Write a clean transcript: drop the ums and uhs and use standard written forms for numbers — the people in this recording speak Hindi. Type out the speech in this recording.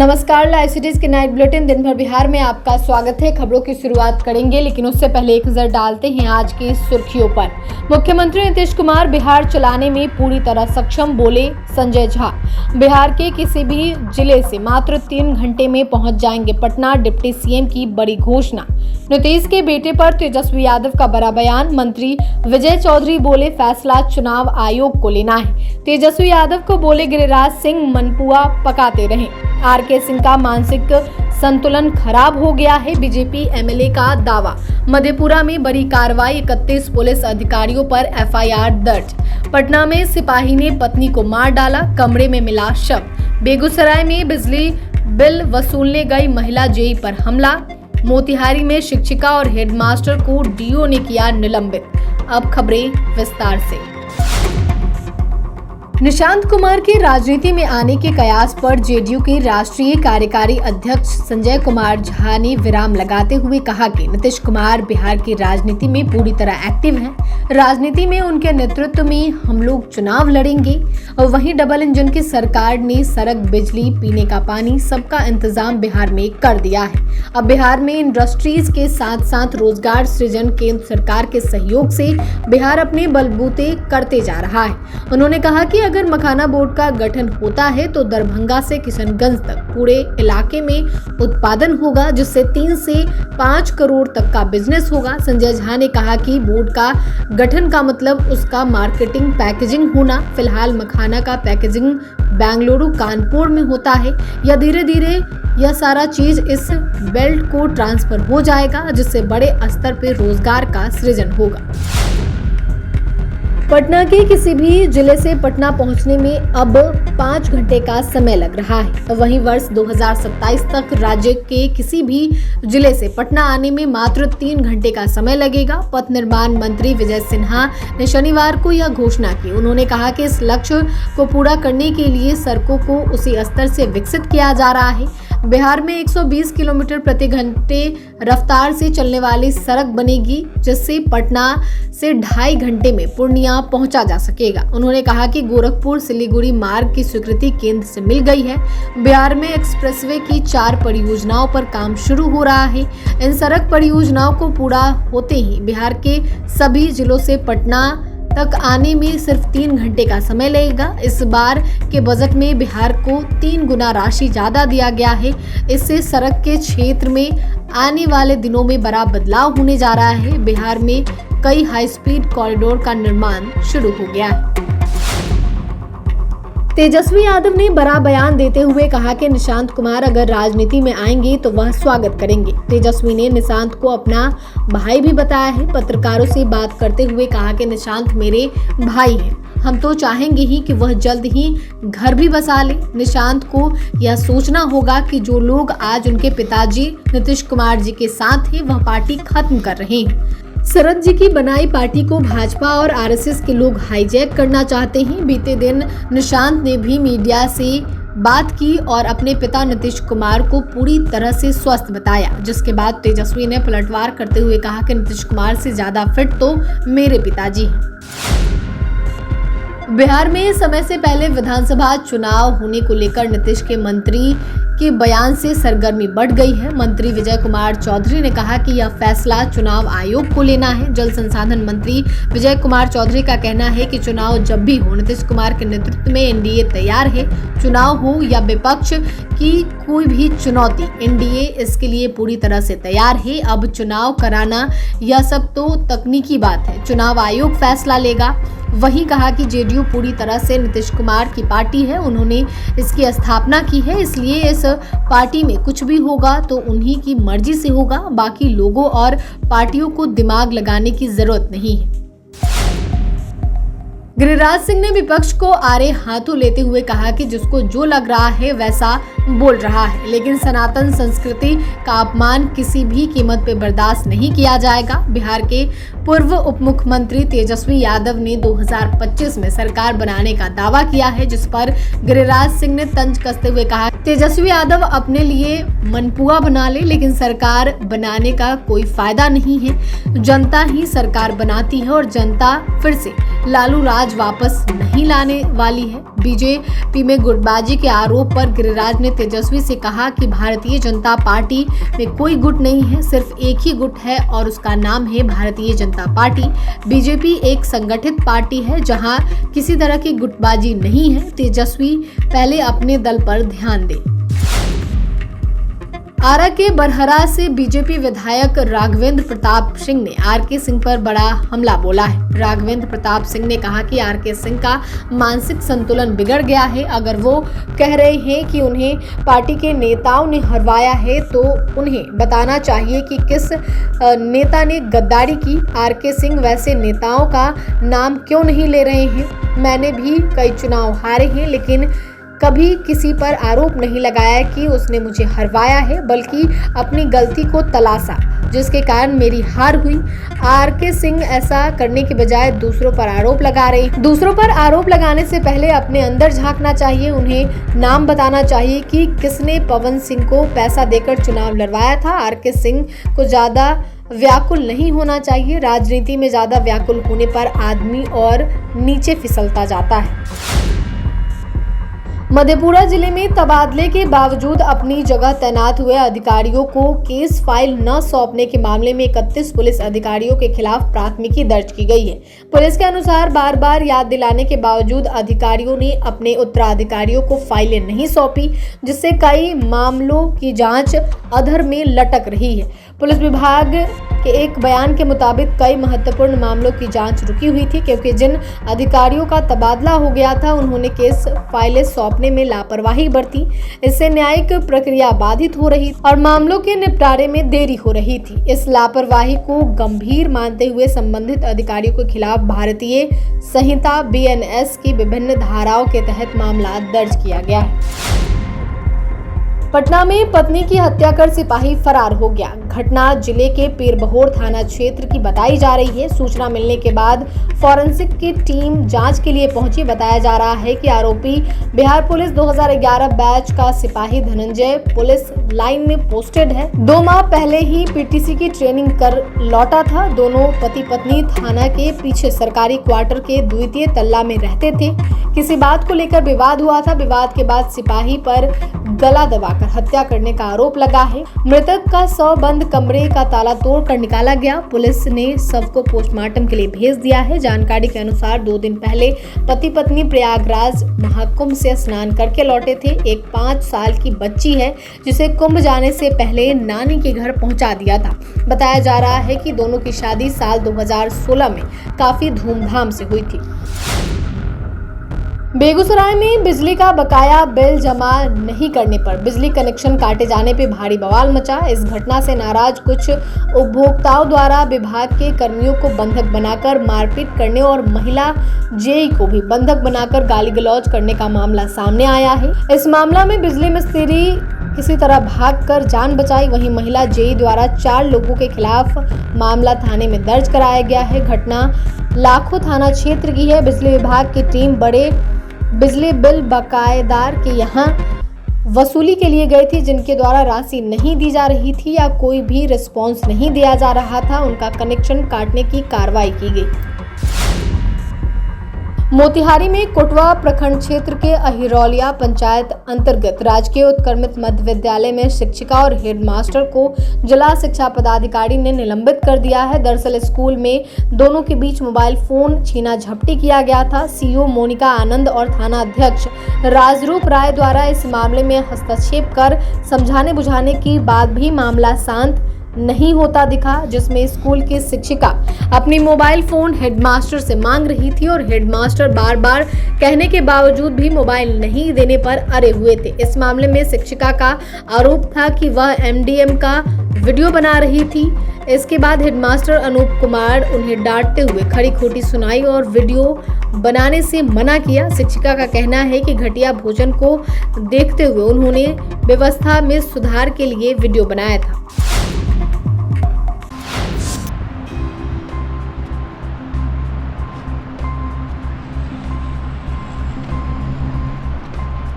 नमस्कार, लाइव सिटीज के नाइट बुलेटिन दिन भर बिहार में आपका स्वागत है। खबरों की शुरुआत करेंगे, लेकिन उससे पहले एक नजर डालते हैं आज की सुर्खियों पर। मुख्यमंत्री नीतीश कुमार बिहार चलाने में पूरी तरह सक्षम, बोले संजय झा। बिहार के किसी भी जिले से मात्र 3 घंटे में पहुंच जाएंगे पटना, डिप्टी सीएम की बड़ी घोषणा। नीतीश के बेटे पर तेजस्वी यादव का बड़ा बयान। मंत्री विजय चौधरी बोले फैसला चुनाव आयोग को लेना है। तेजस्वी यादव को बोले गिरिराज सिंह मनपुआ पकाते रहे। आरके सिंह का मानसिक संतुलन खराब हो गया है, बीजेपी एमएलए का दावा। मधेपुरा में बड़ी कार्रवाई, 31 पुलिस अधिकारियों पर एफआईआर दर्ज। पटना में सिपाही ने पत्नी को मार डाला, कमरे में मिला शव। बेगूसराय में बिजली बिल वसूलने गई महिला जेई पर हमला। मोतिहारी में शिक्षिका और हेडमास्टर को डीओ ने किया निलंबित। अब खबरें विस्तार से। निशांत कुमार के राजनीति में आने के कयास पर जेडीयू के राष्ट्रीय कार्यकारी अध्यक्ष संजय कुमार झा ने विराम लगाते हुए कहा कि नीतीश कुमार बिहार की राजनीति में पूरी तरह एक्टिव हैं। राजनीति में उनके नेतृत्व में हम लोग चुनाव लड़ेंगे। और वहीं डबल इंजन की सरकार ने सड़क, बिजली, पीने का पानी, सबका इंतजाम बिहार में कर दिया है। अब बिहार में इंडस्ट्रीज के साथ साथ रोजगार सृजन केंद्र सरकार के सहयोग से बिहार अपने बलबूते करते जा रहा है। उन्होंने कहा कि अगर मखाना बोर्ड का गठन होता है तो दरभंगा से किशनगंज तक पूरे इलाके में उत्पादन होगा, जिससे 3 से 5 करोड़ तक का बिजनेस होगा। संजय झा ने कहा कि बोर्ड का गठन का मतलब उसका मार्केटिंग, पैकेजिंग होना। फिलहाल मखाना का पैकेजिंग बेंगलुरु, कानपुर में होता है। या धीरे धीरे यह सारा चीज इस बेल्ट को ट्रांसफर हो जाएगा, जिससे बड़े स्तर पर रोजगार का सृजन होगा। पटना के किसी भी जिले से पटना पहुंचने में अब 5 घंटे का समय लग रहा है। वहीं वर्ष 2027 तक राज्य के किसी भी जिले से पटना आने में मात्र 3 घंटे का समय लगेगा। पथ निर्माण मंत्री विजय सिन्हा ने शनिवार को यह घोषणा की। उन्होंने कहा कि इस लक्ष्य को पूरा करने के लिए सड़कों को उसी स्तर से विकसित किया जा रहा है। बिहार में 120 किलोमीटर प्रति घंटे रफ्तार से चलने वाली सड़क बनेगी, जिससे पटना से 2.5 घंटे में पूर्णिया पहुंचा जा सकेगा। उन्होंने कहा कि गोरखपुर सिलीगुड़ी मार्ग की स्वीकृति केंद्र से मिल गई है। बिहार में एक्सप्रेसवे की 4 परियोजनाओं पर काम शुरू हो रहा है। इन सड़क परियोजनाओं को पूरा होते ही बिहार के सभी जिलों से पटना तक आने में सिर्फ 3 घंटे का समय लगेगा। इस बार के बजट में बिहार को 3 गुना राशि ज्यादा दिया गया है। इससे सड़क के क्षेत्र में आने वाले दिनों में बड़ा बदलाव होने जा रहा है। बिहार में कई हाई स्पीड कॉरिडोर का निर्माण शुरू हो गया है। तेजस्वी यादव ने बड़ा बयान देते हुए कहा कि निशांत कुमार अगर राजनीति में आएंगे तो वह स्वागत करेंगे। तेजस्वी ने निशांत को अपना भाई भी बताया है। पत्रकारों से बात करते हुए कहा कि निशांत मेरे भाई हैं। हम तो चाहेंगे ही कि वह जल्द ही घर भी बसा ले। निशांत को यह सोचना होगा कि जो लोग आज उनके पिताजी नीतीश कुमार जी के साथ हैं, वह पार्टी खत्म कर रहे हैं। शरद जी की बनाई पार्टी को भाजपा और आरएसएस के लोग हाईजैक करना चाहते हैं। बीते दिन निशांत ने भी मीडिया से बात की और अपने पिता नीतीश कुमार को पूरी तरह से स्वस्थ बताया, जिसके बाद तेजस्वी ने पलटवार करते हुए कहा कि नीतीश कुमार से ज्यादा फिट तो मेरे पिताजी हैं। बिहार में समय से पहले विधानसभा चुनाव होने को लेकर नीतीश के मंत्री के बयान से सरगर्मी बढ़ गई है। मंत्री विजय कुमार चौधरी ने कहा कि यह फैसला चुनाव आयोग को लेना है। जल संसाधन मंत्री विजय कुमार चौधरी का कहना है कि चुनाव जब भी हो, नीतीश कुमार के नेतृत्व में एनडीए तैयार है। चुनाव हो या विपक्ष की कोई भी चुनौती, एनडीए इसके लिए पूरी तरह से तैयार है। अब चुनाव कराना यह सब तो तकनीकी बात है, चुनाव आयोग फैसला लेगा। वहीं कहा कि जेडीयू पूरी तरह से नीतीश कुमार की पार्टी है, उन्होंने इसकी स्थापना की है, इसलिए इस पार्टी में कुछ भी होगा तो उन्हीं की मर्जी से होगा। बाकी लोगों और पार्टियों को दिमाग लगाने की जरूरत नहीं है। गिरिराज सिंह ने विपक्ष को आड़े हाथों लेते हुए कहा कि जिसको जो लग रहा है वैसा बोल रहा है, लेकिन सनातन संस्कृति का अपमान किसी भी कीमत पे बर्दाश्त नहीं किया जाएगा। बिहार के पूर्व उप मुख्यमंत्री तेजस्वी यादव ने 2025 में सरकार बनाने का दावा किया है, जिस पर गिरिराज सिंह ने तंज कसते हुए कहा तेजस्वी यादव अपने लिए मनपुआ बना ले, लेकिन सरकार बनाने का कोई फायदा नहीं है। जनता ही सरकार बनाती है और जनता फिर से लालू राज वापस नहीं लाने वाली है। बीजेपी में गुटबाजी के आरोप पर गिरिराज ने तेजस्वी से कहा कि भारतीय जनता पार्टी में कोई गुट नहीं है, सिर्फ एक ही गुट है और उसका नाम है भारतीय जनता पार्टी। बीजेपी एक संगठित पार्टी है जहां किसी तरह की गुटबाजी नहीं है। तेजस्वी पहले अपने दल पर ध्यान दें। आरा के बरहरा से बीजेपी विधायक राघवेंद्र प्रताप सिंह ने आरके सिंह पर बड़ा हमला बोला है। राघवेंद्र प्रताप सिंह ने कहा कि आरके सिंह का मानसिक संतुलन बिगड़ गया है। अगर वो कह रहे हैं कि उन्हें पार्टी के नेताओं ने हरवाया है तो उन्हें बताना चाहिए कि किस नेता ने गद्दारी की। आरके सिंह वैसे नेताओं का नाम क्यों नहीं ले रहे हैं? मैंने भी कई चुनाव हारे हैं, लेकिन कभी किसी पर आरोप नहीं लगाया कि उसने मुझे हरवाया है, बल्कि अपनी गलती को तलाशा जिसके कारण मेरी हार हुई। आरके सिंह ऐसा करने के बजाय दूसरों पर आरोप लगा रहे हैं। दूसरों पर आरोप लगाने से पहले अपने अंदर झांकना चाहिए। उन्हें नाम बताना चाहिए कि किसने पवन सिंह को पैसा देकर चुनाव लड़वाया था। आरके सिंह को ज्यादा व्याकुल नहीं होना चाहिए। राजनीति में ज्यादा व्याकुल होने पर आदमी और नीचे फिसलता जाता है। मधेपुरा जिले में तबादले के बावजूद अपनी जगह तैनात हुए अधिकारियों को केस फाइल न सौंपने के मामले में 31 पुलिस अधिकारियों के खिलाफ प्राथमिकी दर्ज की गई है। पुलिस के अनुसार बार बार याद दिलाने के बावजूद अधिकारियों ने अपने उत्तराधिकारियों को फाइलें नहीं सौंपी, जिससे कई मामलों की जांच अधर में लटक रही है। पुलिस विभाग के एक बयान के मुताबिक कई महत्वपूर्ण मामलों की जांच रुकी हुई थी, क्योंकि जिन अधिकारियों का तबादला हो गया था उन्होंने केस फाइलें सौंपने में लापरवाही बरती। इससे न्यायिक प्रक्रिया बाधित हो रही और मामलों के निपटारे में देरी हो रही थी। इस लापरवाही को गंभीर मानते हुए संबंधित अधिकारियों के खिलाफ भारतीय संहिता BNS की विभिन्न धाराओं के तहत मामला दर्ज किया गया है। पटना में पत्नी की हत्या कर सिपाही फरार हो गया। घटना जिले के पीरबहोर थाना क्षेत्र की बताई जा रही है। सूचना मिलने के बाद फॉरेंसिक की टीम जांच के लिए पहुंची। बताया जा रहा है कि आरोपी बिहार पुलिस 2011 बैच का सिपाही धनंजय पुलिस लाइन में पोस्टेड है। 2 माह पहले ही PTC की ट्रेनिंग कर लौटा था। दोनों पति पत्नी थाना के पीछे सरकारी क्वार्टर के द्वितीय तल्ला में रहते थे। किसी बात को लेकर विवाद हुआ था। विवाद के बाद सिपाही पर गला दबाकर हत्या करने का आरोप लगा है। मृतक का शव बंद कमरे का ताला तोड़कर निकाला गया। पुलिस ने शव को पोस्टमार्टम के लिए भेज दिया है। जानकारी के अनुसार 2 दिन पहले पति पत्नी प्रयागराज महाकुंभ से स्नान करके लौटे थे। एक 5 साल की बच्ची है जिसे कुंभ जाने से पहले नानी के घर पहुंचा दिया था। बताया जा रहा है कि दोनों की शादी साल 2016 में काफी धूमधाम से हुई थी। बेगूसराय में बिजली का बकाया बिल जमा नहीं करने पर बिजली कनेक्शन काटे जाने पर भारी बवाल मचा। इस घटना से नाराज कुछ उपभोक्ताओं द्वारा विभाग के कर्मियों को बंधक बनाकर मारपीट करने और महिला जेई को भी बंधक बनाकर गाली गलौज करने का मामला सामने आया है। इस मामला में बिजली मिस्त्री किसी तरह भागकर जान बचाई। वहीं महिला जेई द्वारा 4 लोगों के खिलाफ मामला थाने में दर्ज कराया गया है। घटना लाखों थाना क्षेत्र की है। बिजली विभाग की टीम बड़े बिजली बिल बकायेदार के यहां वसूली के लिए गई थी, जिनके द्वारा राशि नहीं दी जा रही थी या कोई भी रिस्पॉन्स नहीं दिया जा रहा था। उनका कनेक्शन काटने की कार्रवाई की गई। मोतिहारी में कोटवा प्रखंड क्षेत्र के अहिरौलिया पंचायत अंतर्गत राजकीय उत्क्रमित मध्य विद्यालय में शिक्षिका और हेडमास्टर को जिला शिक्षा पदाधिकारी ने निलंबित कर दिया है। दरअसल स्कूल में दोनों के बीच मोबाइल फोन छीना झपटी किया गया था। CO मोनिका आनंद और थाना अध्यक्ष राजरूप राय द्वारा इस मामले में हस्तक्षेप कर समझाने बुझाने के बाद भी मामला शांत नहीं होता दिखा, जिसमें स्कूल की शिक्षिका अपनी मोबाइल फोन हेडमास्टर से मांग रही थी और हेडमास्टर बार बार कहने के बावजूद भी मोबाइल नहीं देने पर अड़े हुए थे। इस मामले में शिक्षिका का आरोप था कि वह MDM का वीडियो बना रही थी। इसके बाद हेडमास्टर अनूप कुमार उन्हें डांटते हुए खरी खोटी सुनाई और वीडियो बनाने से मना किया। शिक्षिका का कहना है कि घटिया भोजन को देखते हुए उन्होंने व्यवस्था में सुधार के लिए वीडियो बनाया था।